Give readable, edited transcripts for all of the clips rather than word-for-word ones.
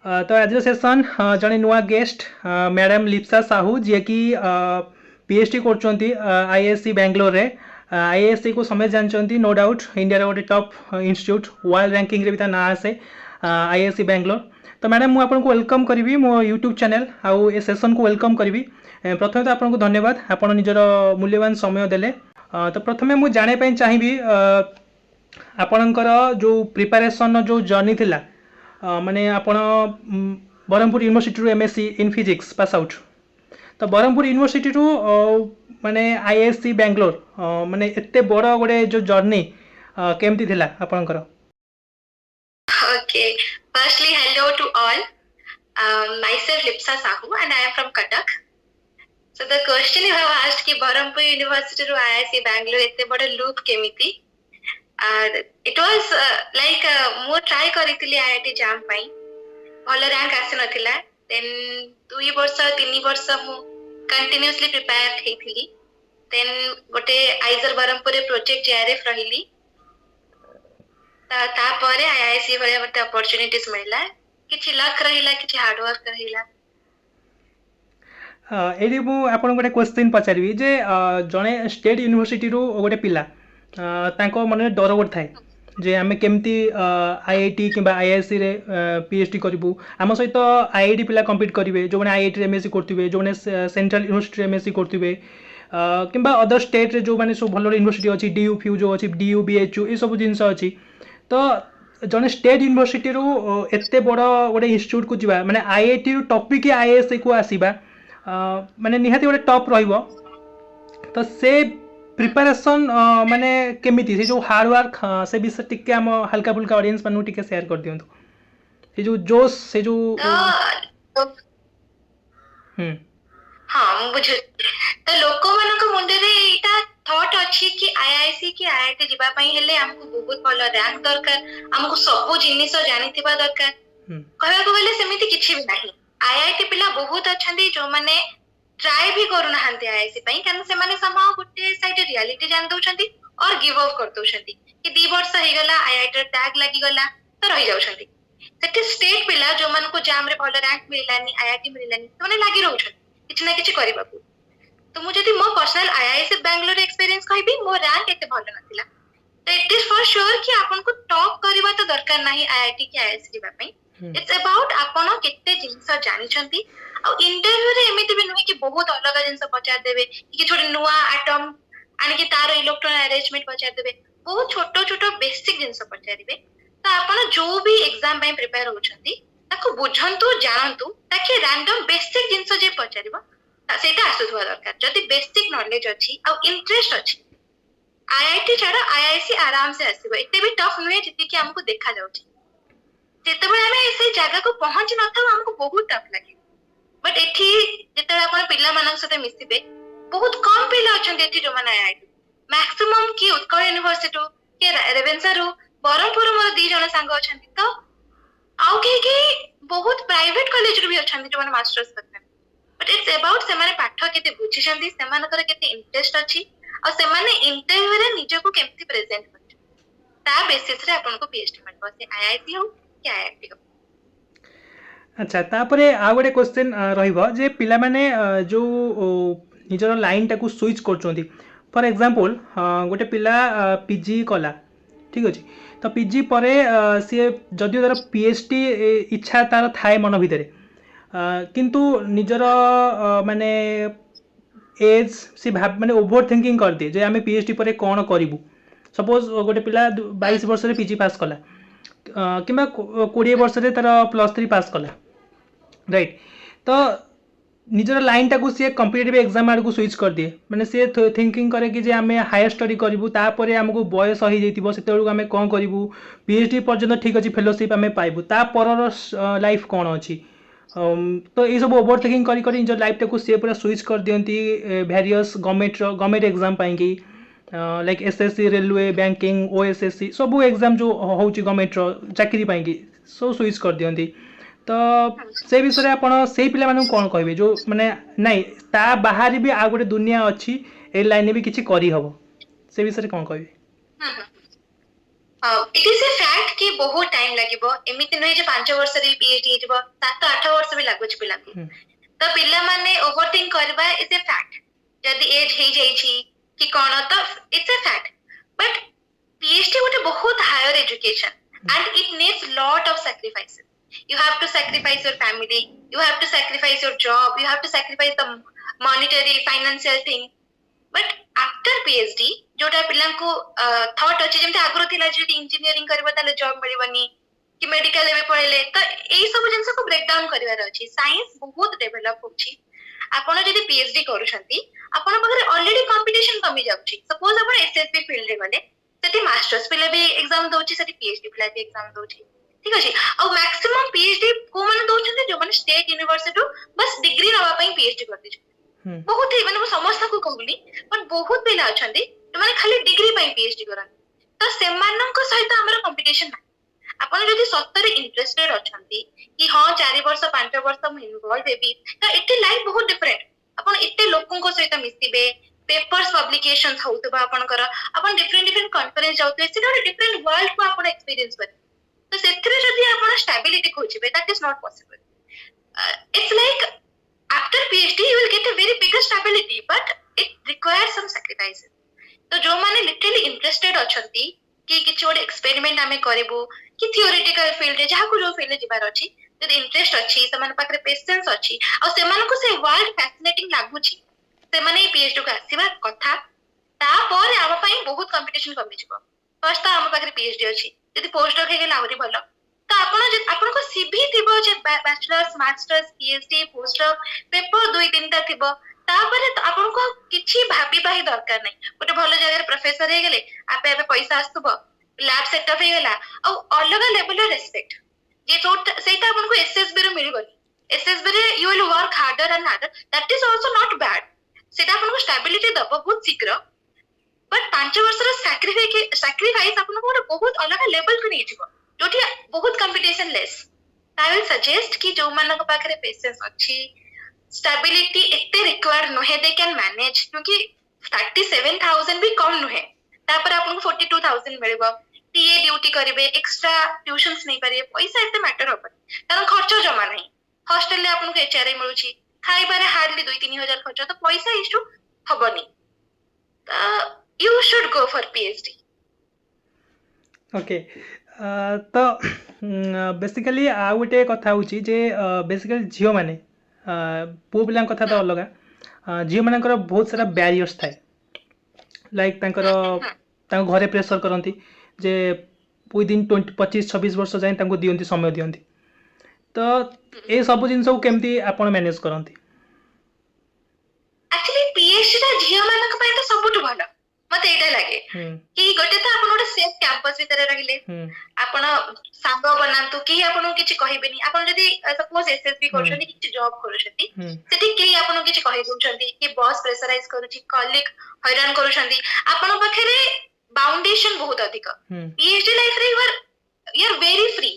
तो आज सेसन जड़े नुआ गेस्ट मैडम लिप्सा साहू जी की पीएचडी कर आईएससी बेंगलोर रे आईएससी को समझ जानते नो डाउट इंडिया गोटे टॉप इंस्टीट्यूट वर्ल्ड रैंकिंग रे भी ना आसे आईएससी बेंगलोर। तो मैडम मुझे आपको वेलकम करी मो यूट्यूब चैनल आउ ए सेसन को वेलकम करी। प्रथम तो आपको धन्यवाद आप निजर मूल्यवान समय देले। तो प्रथम मुझे जानापी चाहिए आपणकर जो प्रिपारेसन जो जर्नी थिला माने आपण Brahmapur university MSc in physics pass out. तो ब्रह्मपुर यूनिवर्सिटी माने आईएससी बेंगलोर माने एते बड़ गोटे जो जर्नी केमती थिला आपणकर? Okay, firstly, hello to all. Myself Lipsa Sahu and I am from Cuttack. So the question you have asked कि Berhampur University ru IISc Bangalore एते बड़ loop केमिति? It was like मो try करितली IIT JAM पाई भल rank आसी नथिला। then 2 वर्ष 3 वर्ष मु continuously prepare हेथिली। then गोटे आइजर बरहमपुर प्रोजेक्ट जेआरएफ रहिली। तापरे आईआईसी भले मते अपॉर्चुनिटीज मिलला किछि लक रहिला किछि हार्ड वर्क रहिला। एडी मु आपन गोटे क्वेश्चन पचारिबी जे जणे स्टेट यूनिवर्सिटी रो गोटे पिला तांको मन डर गोट थाए जे आमे केमती आईआईटी किबा आईआईसी रे पीएचडी करिवु। आम सहित आईआईटी पिला कम्पीट करिवे जो माने आईआईटी रे एमएससी करथिबे जो माने सेंट्रल यूनिवर्सिटी रे एमएससी करथिबे किबा अदर स्टेट रे जो माने सब भलो यूनिवर्सिटी अछि डीयू फ्यू जो अछि डीयू बीएचयू ए सब जिंस अछि। तो जने स्टेट यूनिवर्सिटी रू एते बड़ गोटे इंस्टीट्यूट को जीवा माने आईआईटी रू टॉपिक आईएएससी को आसीबा माने निहाती गोटे टॉप रहिबो। तो से प्रिपरेशन माने केमिति से जो हार्ड वर्क से विषय टिके हम हल्का फुल्का ऑडियंस मानु टिके शेयर कर दियंतु से जो जोश से जो हां बुझ तो लोक मानक मुंडे रे एटा थॉट अछि कि आईआईसी कि आईआईटी जीवा पई हेले हमको बहुत भलो रैंक दरकार हमको सब जिनिस जानिथिबा दरकार। कहबा को गले सेमिति किछि भी नाही। आईआईटी पिला बहुत अछंदी जो माने ट्राई भी करू नहंती आईआईसी पई कारण से माने समाव गुटे साइड रियलिटी जान दउछंती और गिव अप कर दउछंती कि 2 वर्ष हे गला आईआईटी टैग लागि गला तो रहि जाउछंती। सेटे स्टेट पिला जो मन को जाम रे भलो रैंक मिललानी आईआईटी मिललानी तो माने लागि रहउछंती किछि ना किछि करिबाकू। तो मुझे यदि मो पर्सनल आईआईसी बेंगलोर एक्सपीरियंस कहबी मो रैंक एते भलो नथिला। तो इट इज फॉर श्योर कि आपन को टॉप करबा तो दरकार नाही आईआईटी कि आईआईसी जीवा पई। इट्स अबाउट आपन केते जिंस जानि छंती और इंटरव्यू रे एमिति भी नुहे कि बहुत अलग जिंस पचार देबे कि छोटे नुआ एटम आनि कि तार इलेक्ट्रॉन अरेंजमेंट पचार देबे बहुत छोटो छोटो बेसिक जिंस पचारिबे। तो आपन जो भी एग्जाम पई प्रिपेयर होछंती ताको बुझंतु जानंतु ताकि रैंडम बेसिक जिंस जे पचारिबो सेटा आसुथवा दरकार। जदि बेसिक नॉलेज अछि और इंटरेस्ट अछि आईआईटी छाड़ा आईआईसी आराम से आसीबो। एते भी टफ नुहे जति कि हमको देखा जाउछि जेतेबे हमें ऐसे जगह को पहुंच न था हमको बहुत टफ लगे। बट एठी जेते आपण पिला मानक साथे मिसिबे बहुत कम पिला अछन एठी जो माने आईआईटी मैक्सिमम की उत्कल यूनिवर्सिटी के रेवेन्सा रो बरहमपुर मोर 2 जण संग अछन। तो आउ के बहुत प्राइवेट कॉलेज रो भी अछन जो माने मास्टर्स करथन। बट इट्स अबाउट से माने पाठ केते बुझिसंती से मानकर केते इंटरेस्ट अछि और से माने इंटरव्यू रे निज को केमति प्रेजेंट करछ ता बेसिस रे आपन को पीएचडी मिलबो से आईआईटी हो कि आईआईटी हो। अच्छा तापरे आ गोटे क्वेश्चन रहिबो जे पिला माने जो निजर लाइन टाकू स्विच करचोंती फॉर एग्जांपल गोटे पिला पीजी कला ठीक अछि तो पीजी परे सी जदि तार पीएचडी इच्छा तार थाए मन भितरे किंतु निजर माने एज से भाव माने ओवर थिंकिंग कर दिए जे आमे पीएचडी परे कोन करिवु। सपोज गोटे पिला 22 वर्ष रे पीजी पास कला किबा 20 वर्ष रे तार +3 पास कला राइट। तो निजर लाइन टाकू सी कॉम्पिटिटिव एग्जाम आड़ को स्विच कर दिए माने सी थिंकिंग करे कि जे आमे हायर स्टडी करिवु तापरे हमको बयस हो जइतिबो सेतेबेलु आमे कोन करिवु पीएचडी पर्यंत ठीक अछि फेलोशिप आमे पाइबु ता परर लाइफ कोन अछि। तो ये सब ओवर थिंकिंग करी करी निजर लाइफ टाकू सी पूरा स्विच कर दियंती वेरियस गवर्नमेंट एग्जाम पाई कि like SSC railway banking OSSC सब एग्जाम जो होउची गवर्नमेंट चाकरी पाई कि सो स्विच कर दियंती। तो से विषय आपण से पिला मानु कोन कहबे जो माने नाही ता बाहर भी आ गोटे दुनिया अछि ए लाइन भी किछि करी हबो से विषय कोन कहबे? इट इज ए फैक्ट कि बहुत टाइम लागिबो एमिति नै जे 5 वर्ष रे पीएचडी हेजिबो 7-8 वर्ष भी लागुच पिला को तो पिला माने ओवरथिंक करबा इज ए फैक्ट जदी एज हे जाई छी कि कोन तो it's a fact but PhD गोटे बहुत higher education and it needs lot of sacrifices you have to sacrifice your family you have to sacrifice your job you have to sacrifice the monetary financial thing but after PhD जोटा पिला को thought अछि जेमते आगरो थिला जे engineering करबा ताले job मिलिबनी कि medical में पढले तो एई सब जिंस को ब्रेक डाउन करिवार अछि साइंस बहुत डेवलप होछि आपण जदि पीएचडी करूछंती आपण बगरे ऑलरेडी कंपटीशन कमी जाउछि सपोज आपण एसएसबी फील्ड रे गले सेठी मास्टर्स पिला भी एग्जाम दोछि सेठी पीएचडी पिला भी एग्जाम दोछि ठीक अछि और मैक्सिमम पीएचडी को माने दोछंती जो माने स्टेट यूनिवर्सिटी बस डिग्री नवा पई पीएचडी कर दिछ बहुत ही माने समस्त को कहली पर बहुत पिला अछंती जो माने खाली डिग्री पई पीएचडी करन तो सेमानन को सहित हमर कंपटीशन ना आपण जदि सत्तरे इंटरेस्टेड अछंती कि हां 4 वर्ष 5 वर्ष म इन्वॉल्व हेबी तो इते लाइफ बहुत डिफरेंट आपण इते लोकन को सहित मिसिबे पेपर्स पब्लिकेशंस होतबा आपण कर आपण डिफरेंट डिफरेंट कॉन्फ्रेंस जाउते सेटा डिफरेंट वर्ल्ड को आपण एक्सपीरियंस कर तो सेथरे जदि आपण स्टेबिलिटी खोजिबे that is not possible it's like after PhD you will get a very big stability but it requires some sacrifices तो जो माने लिटरली इंटरेस्टेड अछंती कि किछ ओड एक्सपेरिमेंट हमें करबो कि थियोरेटिकल फील्ड रे जहा को जो फील्ड जिबार अछि जदि इंटरेस्ट अछि समान पाखरे पेशेंस अछि और समान को से वर्ल्ड फैसिनेटिंग लागुछि से माने पीएचडी को आसीबा कथा ता पर आम पई बहुत कंपटीशन कमी जिवो फर्स्ट आम पाखरे पीएचडी अछि जदि पोस्ट डॉक हे गेला आउरी भलो तो आपण को सीवी थिबो जे bachelors masters PhD post doc paper 2-3 ता थिबो तापर आपण को किछि भाबीबा ही दरकार नै गोटे भलो जगह प्रोफेसर हे गेले आपे आपे पैसा आस्तबो लैब सेटअप हे गेला और अलग लेवल रे रेस्पेक्ट जे तो सेटा आपण को एसएसबी रे मिलिबनी एसएसबी रे you will work harder and harder that is also not bad सेटा आपण को स्टेबिलिटी दबो बहुत शीघ्र बट 5 वर्ष रे सैक्रिफाइस आपण को बहुत अलग लेवल को नै जिवो जोठी बहुत competition less I will suggest कि जो मानक पाखरे पेशेंस अछि स्टेबिलिटी इतने रिक्वायर्ड नुहे दे कैन मैनेज क्योंकि 37,000 भी कम नुहे तापर आपन 42,000 मिलबो टीए ड्यूटी करिवे एक्स्ट्रा ट्यूशंस नहीं करिवे पैसा इतने मैटर होबो कारण खर्च जमा नहीं हॉस्टल ले आपन को एचआरए मिलुची खाइबा रे हार्डली 2-3 हजार खर्च तो पैसा इशू हबनी you should go for PhD okay तो बेसिकली आ गोटे कथा होची जे बेसिकली झियो माने पु पिला कथा तो अलग झियो मानकर बहुत सारा बैरियर्स थाए लाइक तांकर घरे प्रेशर करती जे विदिन 25-26 वर्ष जाए तांको दियंती समय दियंती तो ए सब जिन सब केमती आपण मैनेज करंती एक्चुअली पीएचडी रा झियो मानक पय तो सबटु भलो मते एटा लागे कि गोटे तो आपण गोटे सेफ कैंपस भीतर रहिले आपण सांग बनांतु कि आपण किछि कहिबेनी आपण जदी सपोज एसएसबी करछनी किछि जॉब करछती सेठी कि आपण किछि कहि दोछंती कि बॉस प्रेशराइज करूछि कलीग हैरान करूछंती आपण पखरे बाउंडेशन बहुत अधिक पीएचडी लाइफ रे यू आर वेरी फ्री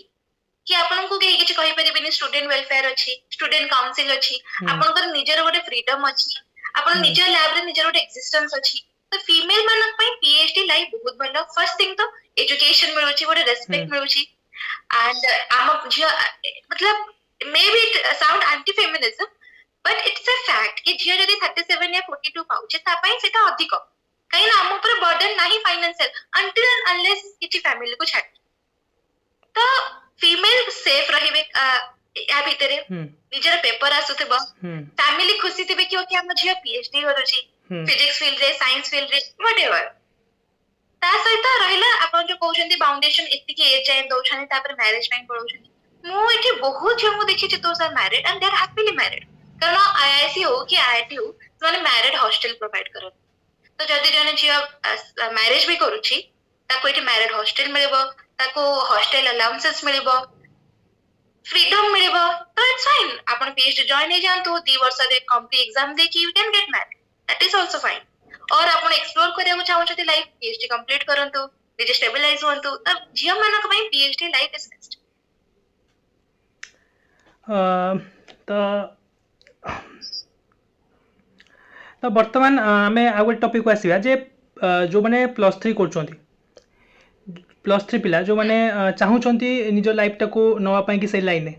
कि आपण को किछि कहि परिबेनी स्टूडेंट वेलफेयर अछि स्टूडेंट काउंसिल अछि आपण कर निजर गोटे फ्रीडम अछि आपण निजर लैब रे निजर गोटे एक्जिस्टेंस अछि तो फीमेल मानक पई पीएचडी लाइफ बहुत भलो फर्स्ट थिंग तो एजुकेशन मिलुची गोटे रेस्पेक्ट मिलुची एंड आम झियो मतलब may be it sound anti feminism but it's a fact कि झियो जदी 37 या 42 पाउचे ता पई सेटा अधिक काई ना हम ऊपर बर्डन नाही फाइनेंशियल अंटिल एंड अनलेस किछि फैमिली को छाड़ तो फीमेल सेफ रहिबे या भीतर निजर पेपर आसुथबो फैमिली खुशी थिबे कि हम झियो पीएचडी करूची फिजिक्स फील्ड रे साइंस फील्ड रे व्हाटएवर ता सहित रहिला आपण जो कहउछंती बाउंडेशन एति के एज जाय दोछनी तापर मैरिज टाइम पळउछंती मु एठी बहुत झियो देखि छि तो sir married and they are happily married कारण आईआईसी हो कि आईआईटी हो माने मैरिड हॉस्टल प्रोवाइड करन तो जदी जने झियो मैरिज भी करूची ताको एठी मैरिड हॉस्टल मिलबो ताको हॉस्टल अलाउंसेस मिलबो फ्रीडम मिलबो तो इट्स फाइन आपण पीएचडी जॉइन हे जानतो 2 वर्ष रे कंप्लीट एग्जाम दे कि you can get married that is also fine और आपण एक्सप्लोर करिया चाहछथि लाइफ पीएचडी कंप्लीट करंतु निजे स्टेबलाइज होंतु तब झियो मानक पई पीएचडी लाइफ इज बेस्ट तो वर्तमान आमे आ गोटे टॉपिक को आसीबा जे जो माने +3 करछोंती +3 पिला जो माने चाहूचंती निज लाइफ टाको नवा पई कि से लाइन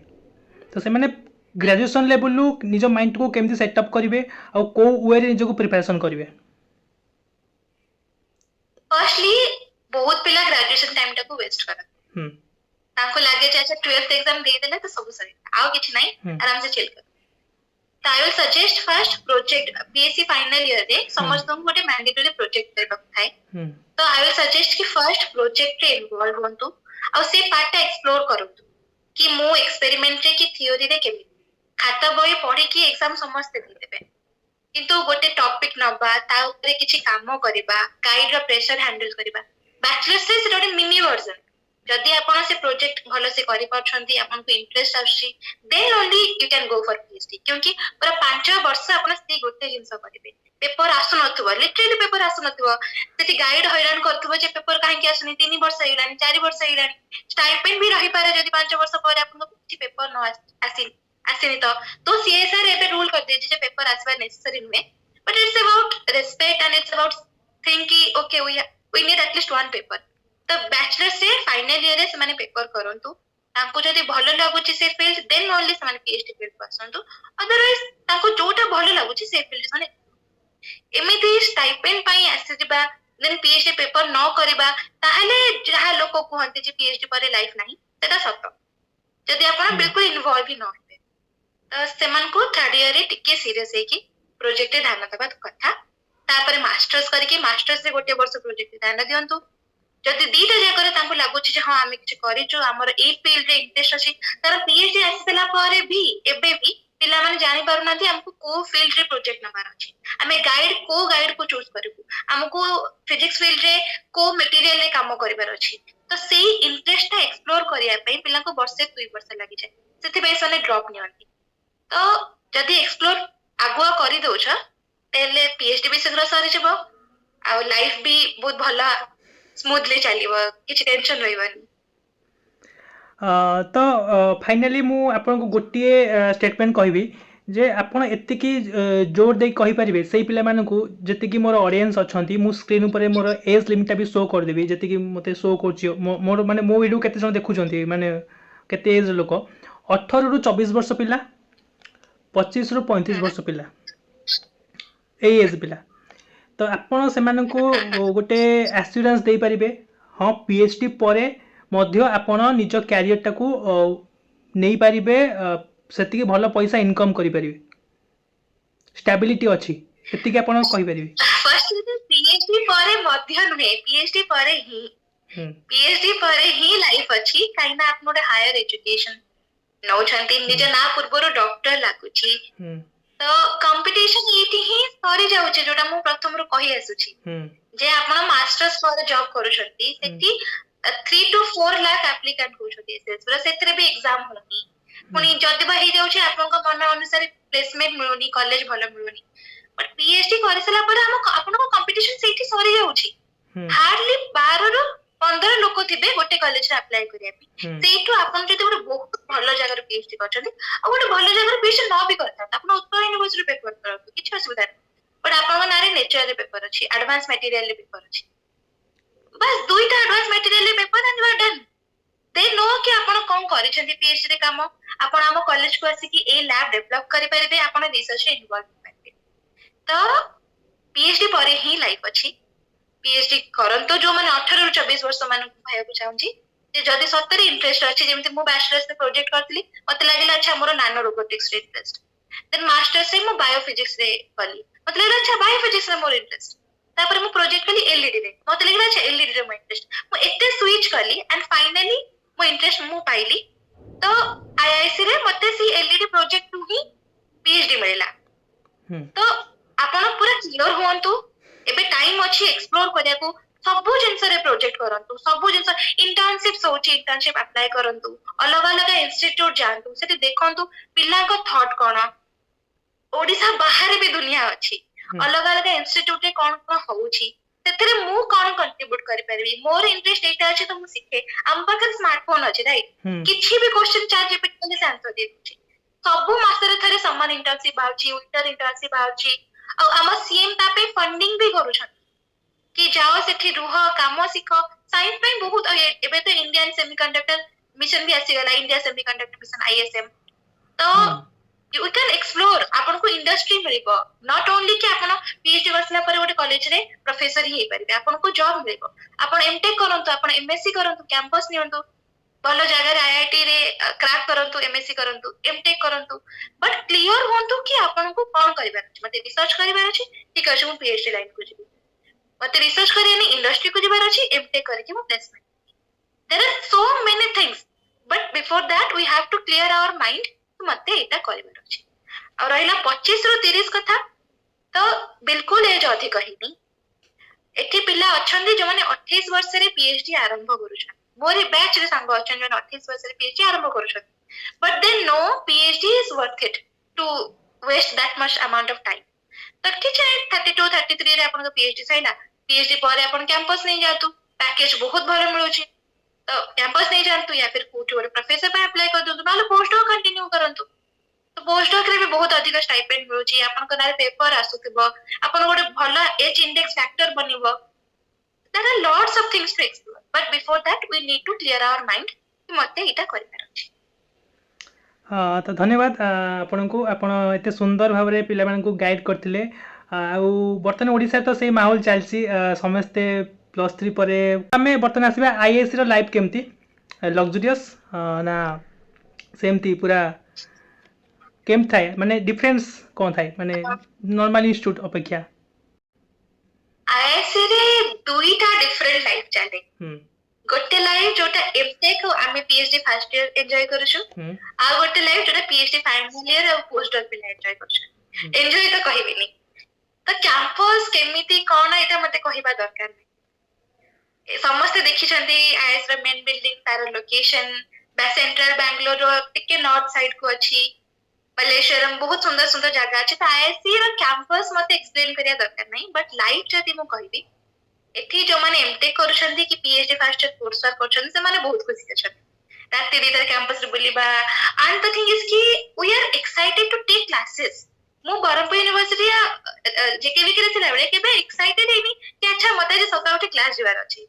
तो से माने ग्रेजुएशन लेवल लु निज माइंड को केमती सेटअप करिवे आ को वे रे निज को प्रिपरेशन करिवे फर्स्टली बहुत पिला ग्रेजुएशन टाइम टाको वेस्ट करन ताको लागे जे अच्छा 12th एग्जाम दे देले तो सब सही आउ किछ नहीं आराम से चिल कर तो I will suggest first project BSc final year रे समझ तुम गोटे मैंडेटरी प्रोजेक्ट करबा थाए तो आई विल सजेस्ट कि फर्स्ट प्रोजेक्ट रे इन्वॉल्व होंतु और से पार्ट एक्सप्लोर करंतु कि मो एक्सपेरिमेंट रे कि थ्योरी रे केमि खाता बही पढ़ी कि एग्जाम समस्त दे देबे किंतु गोटे टॉपिक नबा ता ऊपर किछि काम करबा गाइड रो प्रेशर हैंडल करबा बैचलर्स से गोटे मिनी वर्जन जदि आपण से प्रोजेक्ट भलो से करि परछंती आपण को इंटरेस्ट आछि then only you can go for PhD क्योंकि पूरा 5 वर्ष आपण से गोटे जिंस करिवे पेपर आसु नथुवा लिटरली पेपर आसु नथुवा सेति गाइड हैरान करथुवा जे पेपर काहे कि आसुनी 3 वर्ष हेलानी 4 वर्ष हेलानी स्टाइपेंड भी रही पारे जदि 5 वर्ष पर आपण को किछि पेपर न आसीनी तो सीएसआर एबे रूल कर दे जे पेपर आसबा नेसेसरी नुहे but it's about respect and it's about thinking okay we need at least one paper तो बैचलर से फाइनल ईयर से माने पेपर करंतु तांको जदी भलो लागुची से फील्ड देन ओनली से माने पीएचडी फील्ड पसंतु अदरवाइज तांको जोटा भलो लागुची से फील्ड माने एमिति स्टाइपेंड पई आसीबा देन पीएचडी पेपर न करबा ताहले जहा लोक कहंती जे पीएचडी पर लाइफ नाही सेटा सत्य जदी आपण बिल्कुल इन्वॉल्व ही न होते तो सेमन को थर्ड ईयर रे टिके सीरियस है कि प्रोजेक्ट रे ध्यान देबा कथा तापर मास्टर्स करके मास्टर्स रे गोटे वर्ष प्रोजेक्ट ध्यान दियंतु जदि दीटा जगह तांको लागुची जे हां आमे किछ करिचो हमर ए फील्ड रे इंटरेस्ट अछि तर पीएचडी आसीला पारे भी एबे भी पिला माने जानि पारु नाथि हमको को फील्ड रे प्रोजेक्ट नबार अछि आमे गाइड को चूज करबु हमको फिजिक्स फील्ड रे को मटेरियल रे काम करिबार अछि तो सेही इंटरेस्ट एक्सप्लोर करिया पई पिला को वर्ष 2 वर्ष लागि जाय सेति बेस वाले ड्रॉप नियंती तो जदि एक्सप्लोर आगुआ करि दोछ तेले पीएचडी भी शीघ्र सरी जबो आ लाइफ भी बहुत भला स्मूथली चलिबो किछि टेंशन रहइबनी तो फाइनली मु आपन को गोटिए स्टेटमेंट कहबी जे आपण एतिकी जोर दे कहि परिबे सेही पिला मानन को जतिकी मोर ऑडियंस अछंती मु स्क्रीन ऊपर मोर एज लिमिट भी शो कर देबी जतिकी मते शो करछि मोर माने मो वीडियो केते जन देखुचंती माने केते एज लोक 18 रु 24 वर्ष पिला 25 रु 35 वर्ष पिला ए एज पिला तो आपण से मानन को गोटे एश्योरेंस दे परिबे हां पीएचडी परे मध्य आपण निज कैरियर टाकू नहीं पारिबे सेतिके भलो पैसा इनकम करि परिबे स्टेबिलिटी अछि सेतिके आपण कहि परिबे फर्स्ट पीएचडी परे मध्य नुहे पीएचडी परे ही लाइफ अछि काइना आपण हायर एजुकेशन नौ छंती निज ना पूर्वरो डॉक्टर लागुची तो कंपटीशन एटी ही सरी जाउची जोटा मु प्रथम रो कहि आसुची जे आपण मास्टर्स पर जॉब करू छथि सेठी 3 to 4 लाख एप्लीकेंट हो छथि एसएस पर सेतरे भी एग्जाम होनी पुनी जदी बा हे जाउची आपण को मन अनुसार प्लेसमेंट मिलुनी कॉलेज भलो मिलुनी बट पीएचडी करसला पर आपण को कंपटीशन सेठी सरी जाउची हार्डली 12 रो 15 लोक थिबे गोटे कॉलेज रे अप्लाई करिया पई सेठु आपण जदी गोटे बहुत भलो जगह रे पीएचडी करछथि आ गोटे भलो जगह रे पीएचडी न भी करता आपण उत्कल यूनिवर्सिटी पेपर करतो किछ असुविधा बट आपण नारे नेचर रे पेपर अछि एडवांस मटेरियल रे पेपर अछि बस दुईटा एडवांस मटेरियल रे paper and you are done they know कि आपण कोन करिसेंती पीएचडी रे काम आपण हम कॉलेज को आसी कि ए लैब डेवलप करि परिबे आपण रिसर्च रे इन्वॉल्व परिबे तो पीएचडी परे ही लाइफ अछि पीएचडी करंतो जो माने 18 रु 24 वर्ष मान भाया को चाहूची जे जदी सत्तरी इंटरेस्ट अछि जेमति मु बैचलर्स से प्रोजेक्ट करतली मते लागिला अच्छा मोर नानो रोबोटिक्स रे इंटरेस्ट देन मास्टर्स से मु बायोफिजिक्स रे कली मते लागिला अच्छा बायोफिजिक्स रे मोर इंटरेस्ट तापर मु प्रोजेक्ट कली एलईडी रे मते लागिला अच्छा एलईडी रे मो इंटरेस्ट मु एते स्विच कली एंड फाइनली मो इंटरेस्ट मु पाइली तो आईआईसी रे मते सी एलईडी प्रोजेक्ट टू ही पीएचडी मिलला तो आपण पूरा क्लियर होंतु एबे टाइम अछि एक्सप्लोर करिया को सबु जिंस रे प्रोजेक्ट करंतु सबु जिंस इंटर्नशिप सोची इंटर्नशिप अप्लाई करंतु अलग अलग इंस्टीट्यूट जानतु सेठी देखंतु पिल्ला को थॉट कोन ओडिसा बाहर भी दुनिया अछि अलग अलग इंस्टीट्यूट रे कोन कोन होउची सेतरे मु कोन कंट्रीब्यूट करि परबी मोर इंटरेस्ट एटा अछि तो मु सिखे हम पाखर स्मार्टफोन अछि राइट किछि भी क्वेश्चन चार्ट जीपीटी से आंसर दे दुछि सबु मासरे थरे समान इंटर्नशिप आउची विंटर इंटर्नशिप आउची आ हम सीएम तापे फंडिंग भी करू छथि कि जाओ सेठी रुह काम सिख साइंस पे बहुत एबे तो इंडियन सेमीकंडक्टर मिशन भी आसी गला, इंडिया सेमीकंडक्टर मिशन ISM। तो यू कैन एक्सप्लोर, आपन को इंडस्ट्री मिलिबो, नॉट ओनली कि आपन पीएचडी करसला पर गोटे कॉलेज रे प्रोफेसर ही परिबे, आपन को जॉब मिलिबो। आपन एमटेक करंतु, आपन एमएससी करंतु, कैंपस नियंतु, भलो जगह रे आईआईटी रे क्रैक करंतु, एमएससी करंतु, एमटेक करंतु, बट क्लियर होंतु कि आपन को कोन करिबार अछि। मते रिसर्च करिबार अछि, ठीक अछि मु पीएचडी लाइन को जिबी, मते रिसर्च करियानी इंडस्ट्री को जिबार अछि, एमटेक करके मु placement. There are so many things, but before that we have to clear our mind कि मते एटा करिबार अछि। और रहिला 25 रु 30 कथा, तो बिल्कुल एज अधिक हिनी। एठी पिला अछंदी जो माने 28 वर्ष रे पीएचडी आरंभ करूछन, मोरी बैच रे सांग अछन जो 28 वर्ष रे पीएचडी आरंभ करूछन, but they know PhD is worth it to waste that much amount of time. तो ठीक है 32 33 रे अपन पीएचडी सैला, पीएचडी पर अपन कैंपस नहीं जातु, पैकेज बहुत भलो मिलुची, तो कैंपस नहीं जानतु या फिर कोठी ओरे प्रोफेसर पे अप्लाई कर दंतु, नाले पोस्ट डॉक कंटिन्यू करंतु। तो पोस्ट डॉक रे भी बहुत अधिक स्टाइपेंड मिलुची, अपन को नारे पेपर आसुथिबो, अपन गोटे भलो एच इंडेक्स फैक्टर बनिबो। There are lots of things to explore, but before that we need to clear our mind कि मते एटा करिबार अछि। तो धन्यवाद आपन को, आपण एते सुंदर भाव रे पिला मानन को गाइड करथिले। आउ बर्तन ओडिसा तो से माहौल चलसी समस्ते +3 पर आमे बर्तन आसीबा आईएएस रो लाइफ केमती लग्जरियस ना सेमती पूरा केम थाए, माने डिफरेंस कोन थाए माने नॉर्मल इंस्टीट्यूट अपेक्षा? आईएएस रे दुईटा डिफरेंट लाइफ चले। गोटे लाइफ जोटा एमटेक और आमे पीएचडी फर्स्ट ईयर एंजॉय करूछु, आ गोटे लाइफ जोटा पीएचडी फाइनल ईयर और पोस्ट डॉक पिला एंजॉय करूछु। एंजॉय तो कहिबी नहीं, तो कैंपस केमिति कोन एटा मते कहिबा दरकार नहीं। समस्त देखि छथि आईएएस रे मेन बिल्डिंग, तार लोकेशन बा सेंट्रल बैंगलोर रो टिके नॉर्थ साइड को अछि, मलेश्वरम बहुत सुंदर सुंदर जगह अछि। तो आईएससी रो कैंपस मते एक्सप्लेन करिया दरकार नहीं, बट लाइफ जति मु कहिबी एठी जो माने एमटेक करूछंती कि PhD first year course work करूछंती से माने बहुत खुशी अछंती। राति दितर कैंपस रे बुलिबा, एंड द थिंग इज कि we are excited to take classes. मु बरमपुर यूनिवर्सिटी जेकेवी के थिला बेले केबे एक्साइटेड हेनी कि अच्छा मते जे सकाळ उठी क्लास जिवार अछि,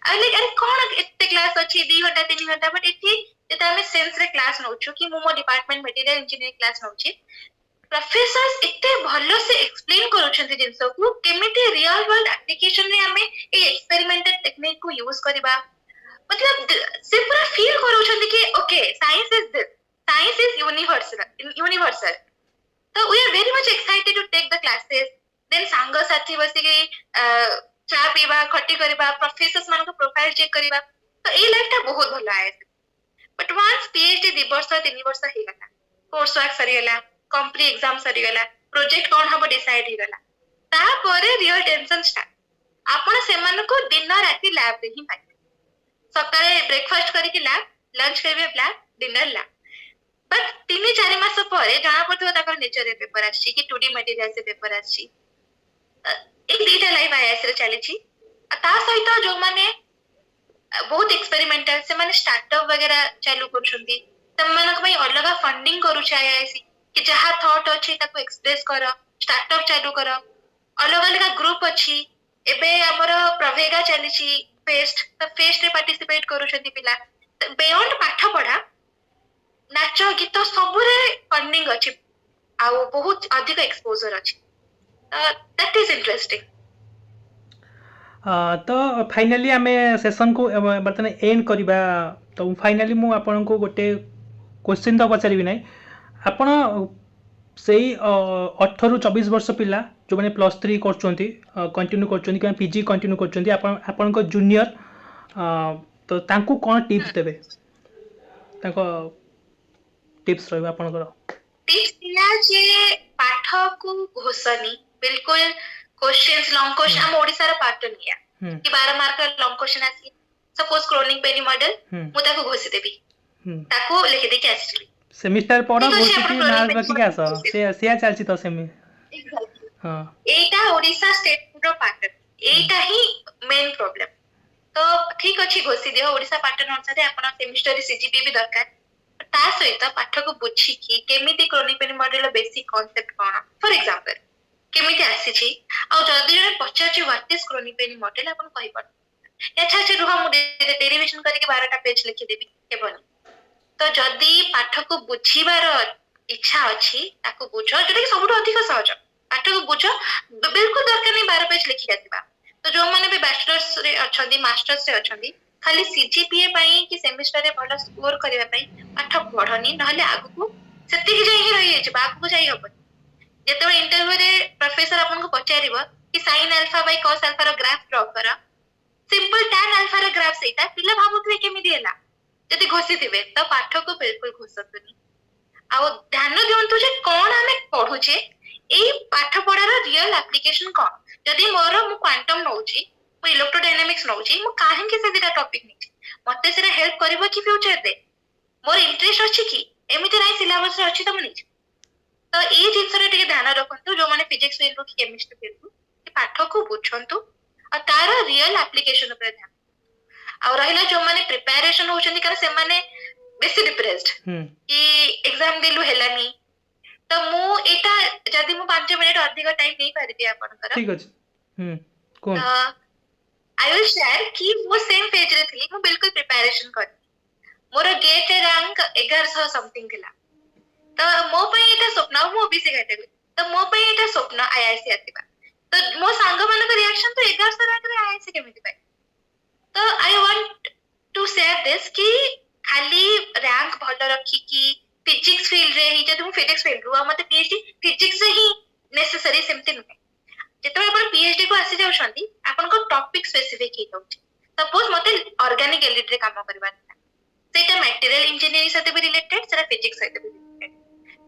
अरे अरे कोन एते क्लास अछि 2 घंटा 3 घंटा, बट एठी जेता हमें सेंस रे क्लास नउछु कि मु मो डिपार्टमेंट मटेरियल इंजीनियरिंग क्लास नउछि, प्रोफेसर्स इतने भलो से एक्सप्लेन करूछंती जिंसो को केमिति रियल वर्ल्ड एप्लीकेशन रे हमें ए एक्सपेरिमेंटल टेक्निक को यूज करबा, मतलब से पूरा फील करूछंती कि okay science is this, science is universal. तो we are very much excited to take the classes, then सांग साथी बसी के चा पीबा, खट्टी करबा, प्रोफेसर्स मान को प्रोफाइल चेक करबा। तो ए लाइफ ता बहुत भलो आए, बट वंस पीएचडी 2 वर्ष 3 वर्ष हे गला, कोर्स वर्क सरी गला, कंप्लीट एग्जाम सरी गला, प्रोजेक्ट कोन हबो डिसाइड हे गला, ता परे रियल टेंशन स्टार्ट। आपण से मन को दिन राति लैब रे ही पाइ, सकाळे ब्रेकफास्ट करी के लैब, लंच करबे लैब, डिनर लैब, बट 3-4 मास परे जाना पड़तो ताकर नेचर रे पेपर आछि कि 2D मटेरियल से पेपर आछि। एक दीटा लाइफ आईएएस रे चली छी, ता सहित जो माने बहुत एक्सपेरिमेंटल से माने स्टार्टअप वगैरह चालू करछंती, तमन को भाई अलग फंडिंग करू छै आईआईसी कि जहा थॉट अछि ताको एक्सप्रेस करो, स्टार्टअप चालू करो, अलग अलग ग्रुप अछि। एबे हमर प्रवेगा चली छी फेस्ट, तो फेस्ट रे पार्टिसिपेट करू छथि पिला। बियॉन्ड पाठ पढ़ा, नाच गीत सब रे फंडिंग अछि, आ बहुत अधिक एक्सपोजर अछि, दैट इज इंटरेस्टिंग। तो फाइनली आमे सेशन को बर्तन एंड करबा। तो फाइनली मु आपन को गोटे क्वेश्चन तो पचारिबी नै, आपण सेई 18 रु 24 वर्ष पिला जो माने +3 करचोंती, कंटिन्यू करचोंती कि पीजी कंटिन्यू करचोंती, आपण को जूनियर, तो तांको कोन टिप्स देबे? तांको टिप्स रहबा आपण को टिप्स दिला जे पाठ को घोषणी बिल्कुल क्वेश्चंस लॉन्ग क्वेश्चन हम ओडिसा रा पैटर्न निया कि 12 मार्क लॉन्ग क्वेश्चन आसी, सपोज क्रोनिंग पेनी मॉडल मु ताको घोषि देबी, ताको लिखि दे के आसी सेमिस्टर पढ घोषि की मार्क रखि के आसो से चलछि तो सेमी। हां एटा ओडिसा स्टेट रो पैटर्न, एटा ही मेन प्रॉब्लम। तो ठीक अछि घोषि दियो ओडिसा पैटर्न अनुसार आपण सेमिस्टर रे सीजीपी भी दरकार, ता सहित पाठ को बुझी कि केमिति क्रोनिक पेनी मॉडल रो बेसिक कांसेप्ट कोन, फॉर एग्जांपल केमिति आसी छी, आ जदी जने पचाची what is Kronig Penney model आपण कहि पर अच्छा अच्छा रुह मु डेरिवेशन करके 12टा पेज लिखिदेवी हेबनी। तो जदि पाठ को बुझीबार इच्छा अच्छी ताको बुझ जोटा कि सबुठ अधिक सहज पाठ को बुझ बिल्कुल दरकार नहीं 12 पेज लिखिक आसवा। तो जो मैंने भी बैचलर्स रे अछंदी मास्टर्स रे अछंदी खाली सीजीपीए पई कि सेमिस्टर रे भलो स्कोर करबा पई पाठ पढनी नहले आगु सेति कि जाई रही छै बागु जाई हबो। जेतो इंटरव्यू रे प्रोफेसर आपन को पचारिबो कि sin अल्फा बाय cos अल्फा रो ग्राफ ड्रा कर सिंपल tan अल्फा रो ग्राफ सेटा पिला भाबुथवे केमिदि हैला जदि घोषि थिबे तो पाठ को बिल्कुल घोषतुनी। आ ध्यान दियंतु जे कोन हमें पढुचे एई पाठ पढार रियल एप्लीकेशन कोन। जदि मोर मु क्वांटम नउची मु इलेक्ट्रोडायनामिक्स नउची मु काहे के से दिटा टॉपिक निची मते सेरा हेल्प करबो कि फ्यूचर दे मोर इंटरेस्ट अछि कि एमिति राय सिलेबस रे अछि त मु निची। तो ए जिंस रे टिके ध्यान रखंतु जो माने फिजिक्स फील्ड रो कि केमिस्ट्री फील्ड रो कि पाठ को बुझंतु आ तार रियल एप्लीकेशन पर ध्यान। आ रहिला जो माने प्रिपरेशन होचंदी कारण से माने बेसी डिप्रेस्ड कि एग्जाम देलु हेलानी। तो मु एटा जदि मु 5 मिनिट अधिक टाइम नहीं पारिबी आपन कर ठीक अछि कोन आई विल शेयर कि मु सेम पेज रे थी मु बिल्कुल प्रिपरेशन कर मोर गेट रैंक 1100 समथिंग थिला। तो मो पई एटा स्वप्न मु ओबीसी कैटेगरी तो मो पई एटा स्वप्न आईआईसी आतिबा। तो मो सांग मन का रिएक्शन तो 1100 रैंक रे आईआईसी केमिति पाई। तो I want to share this कि खाली रैंक भलो रखी कि फिजिक्स फील्ड रे ही जदि मु फिजिक्स फील्ड रो मते पीएचडी फिजिक्स से ही नेसेसरी सेमति नुहे। जेतो अपन पीएचडी को आसी जाउछंती अपन को टॉपिक स्पेसिफिक ही होउछ। सपोज मते ऑर्गेनिक एलिड रे काम करबा सेटा मटेरियल इंजीनियरिंग साथे भी रिलेटेड सेटा फिजिक्स साथे भी रिलेटेड।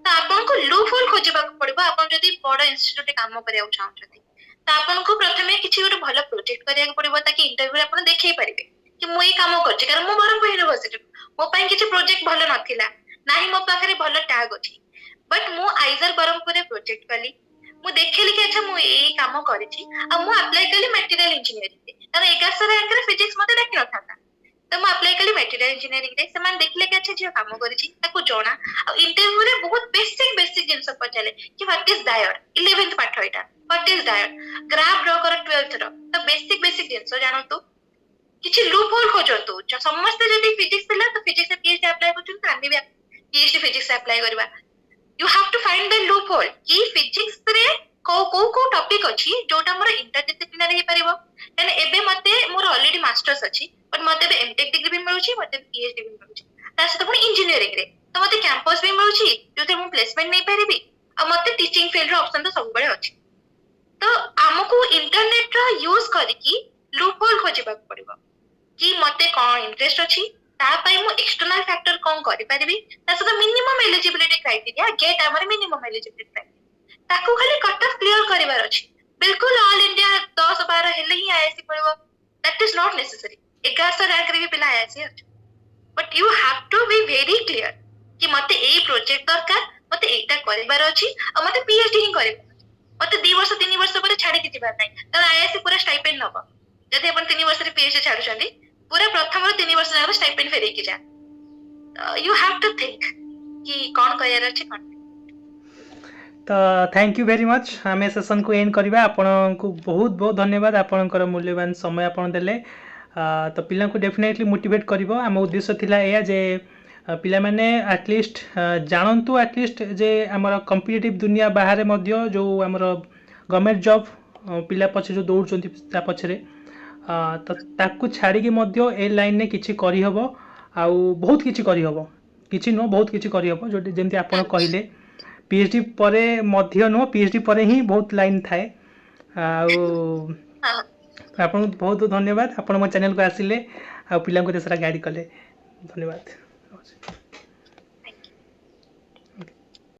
तो आपन को लूप होल खोजबा पड़बो। आपन जदि बड़ इंस्टीट्यूट रे काम करिया चाहछंती तो आपन को प्रथमे किछि गोटे भलो प्रोजेक्ट करिया पड़बो ताकि इंटरव्यू रे आपन देखै परिबे कि मु ए काम करछि कारण मु बरमपुर यूनिवर्सिटी मो पई किछि प्रोजेक्ट भलो नथिला नाही मो पाखरे भलो टैग अछि बट मु आइजर बरमपुर रे प्रोजेक्ट कली मु देखिली कि अच्छा मु ए काम करछि आ मु अप्लाई कली मटेरियल इंजीनियरिंग रे कारण 1100 रैंक रे फिजिक्स मते देखि नथाता। तो मु अप्लाई कली मटेरियल इंजीनियरिंग रे समान देखले कि अच्छा जे काम करछि ताको जोना आ इंटरव्यू रे बहुत बेसिक जिंस पचाले कि व्हाट इज डायोड 11th पाठ एटा what is diode graph draw कर 12th रो तो बेसिक जिंस जानतो किछि लूप होल खोजतो समस्त जदि फिजिक्स थिला तो फिजिक्स से पीएचडी अप्लाई करछन त आमे भी पीएचडी फिजिक्स से अप्लाई करबा। You have to find the loophole कि फिजिक्स रे को टॉपिक अछि जोटा मोर इंटरडिसिप्लिनरी हे परिबो। एने एबे मते मोर ऑलरेडी मास्टर्स अछि बट मते बे एमटेक डिग्री भी मिलुची मते पीएचडी भी मिलुची तास तो पुनी इंजीनियरिंग रे तो मते कैंपस भी मिलुची जोते मु प्लेसमेंट नै परिबी आ मते टीचिंग फील्ड रो ऑप्शन तो सब बळे अछि। तो हमकु इंटरनेट रो यूज करकी लूप होल खोजिबा पड़िबो कि मते कोन इंटरेस्ट अछि ता पई मु एक्सटर्नल फैक्टर कोन करि परिबी तास तो मिनिमम एलिजिबिलिटी क्राइटेरिया गेट हमर मिनिमम एलिजिबिलिटी क्राइटेरिया ताकू खाली कट ऑफ क्लियर करिवार अछि। बिल्कुल ऑल इंडिया 10 12 हेले ही आईआईसी पड़िबो that is not necessary 1100 rank रे भी पिला आईआईसी अछि but you have to be very clear कि मते ए प्रोजेक्ट दरकार मते एटा करिवार अछि आ मते पीएचडी ही करिवार मते 2 वर्ष 3 वर्ष पर छाडी कि जिबार नै त आईआईसी पूरा स्टाइपेंड नबो जदि अपन 3 वर्ष रे पीएचडी छाडु छंदी पूरा प्रथम रो 3 वर्ष जाक स्टाइपेंड फेरै कि जा। यू हैव टू थिंक कि कोन करियर अछि कोन। तो थैंक यू वेरी मच आम सेशन को एंड करवा आपण को बहुत बहुत धन्यवाद आपणकर मूल्यवान समय आपन देले। तो पिला को डेफिनेटली मोटिवेट करिवो आम उद्देश्य थिला एया जे पिला माने एटलिस्ट जानंतु एटलिस्ट जे हमर कॉम्पिटिटिव दुनिया बाहर मध्य जो हमर गवर्नमेंट जॉब पिला पछे जो दौड़चंती ता पछरे तो ताकू छाड़ी के मध्य ए लाइन ने किछि करि हबो आ बहुत किछि करि हबो किछि नो बहुत किछि करि हबो जो जेमति आपण कहिले पीएचडी परे मध्य नो पीएचडी परे ही बहुत लाइन थाए आपन बहुत धन्यवाद आपण मो चैनल को आसिले आ पिला को देसरा गाइड कले धन्यवाद।